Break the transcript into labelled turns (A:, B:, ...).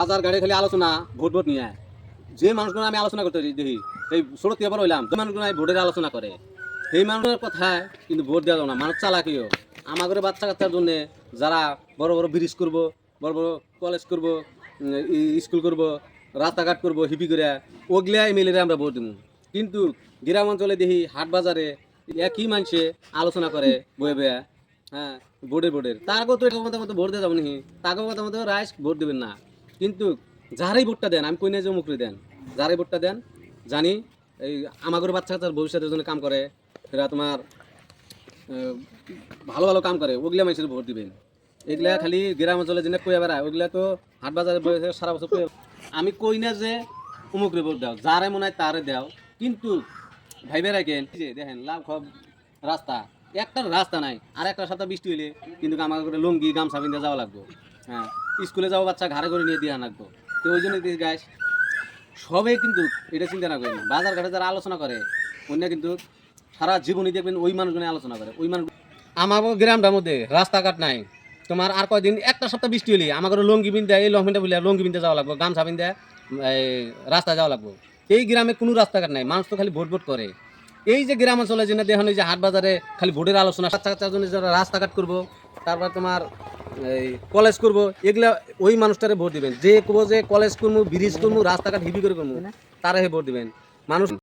A: বাজার গাড়ি খালি আলোচনা ভোট ভোট নিয়ে যে মানুষগুলো আমি আলোচনা করতে দেখি এই ষোলো থেকে হইলাম যে মানুষগুলো ভোটের আলোচনা করে সেই মানুষের কথায় কিন্তু ভোট দেওয়া যাবে না। মানুষ চালাকিও আমাদের বাচ্চা কাচ্চার জন্য যারা বড় বড় ব্রিজ করব, বড় বড় কলেজ করব, স্কুল করব, রাস্তাঘাট করব, হিপি করে ওগুলা এমএলএ আমরা ভোট দিব। কিন্তু গ্রাম অঞ্চলে দেখি হাট বাজারে একই মানুষে আলোচনা করে বয়ে বয়ে, হ্যাঁ, ভোটের তারকেও তো এটা মতো ভোট দিয়ে যাবো নাকি, তাকেও কথা মতো রাইস ভোট দেবেন না। কিন্তু যারাই ভোটটা দেন, আমি কই না যে মুখরি দেন, যারাই ভোটটা দেন জানি এই আমাদের বাচ্চা কাচ্চার ভবিষ্যতের জন্য কাম করে, এরা তোমার ভালো ভালো কাম করে, ওগুলা মানুষের ভোট দিবেন। এগুলা খালি গ্রাম অঞ্চলে যেটা কয়ে বেড়ায় ওগুলা তো হাট বাজারে বসে সারা বছর কয়ে। আমি কই না যে উমুকরে ভোট দাও, যারে মনে হয় তারে দাও, কিন্তু ভাইবে রাখেন যে দেখেন লাভ সব রাস্তা একটা রাস্তা নাই, আর একটা সপ্তাহ বৃষ্টি হইলে কিন্তু আমাকে লুঙ্গি গামছা পিন্ধে যাওয়া লাগবো। হ্যাঁ, স্কুলে যাওয়া বাচ্চা ঘাড়ে করে নিয়ে দিয়ে লাগবো। তো ওই জন্য গাছ সবে কিন্তু এটা চিন্তা না করেন। বাজার ঘাটে যারা আলোচনা করে অন্য কিন্তু সারা জীবনই দেখবেন ওই মানুষগুলো আলোচনা করে। ওই মানুষ আমার গ্রামটার মধ্যে রাস্তাঘাট নাই, তোমার আর কয়দিন একটা সপ্তাহ বৃষ্টি হলে আমাকে লুঙ্গি পিন্ধে এই লঙ্গিটা বলে লুঙ্গি পিন্ধে যাওয়া লাগবো, গামছা পিন্ধে রাস্তা যাওয়া লাগবো। এই গ্রামে কোনো রাস্তাঘাট নাই, মানুষ তো খালি ভোট ভোট করে। এই যে গ্রাম অঞ্চলে যেন দেখেন যে হাট বাজারে খালি ভোটের আলোচনা, বাচ্চা কাচ্চার জন্য যারা রাস্তাঘাট করবো, তারপর তোমার এই কলেজ করবো, এগুলা ওই মানুষটারে ভোট দিবেন। যে কবো যে কলেজ করবো, ব্রিজ করবো, রাস্তাঘাট হিবি করে করবো, তারাই ভোট দিবেন। মানুষ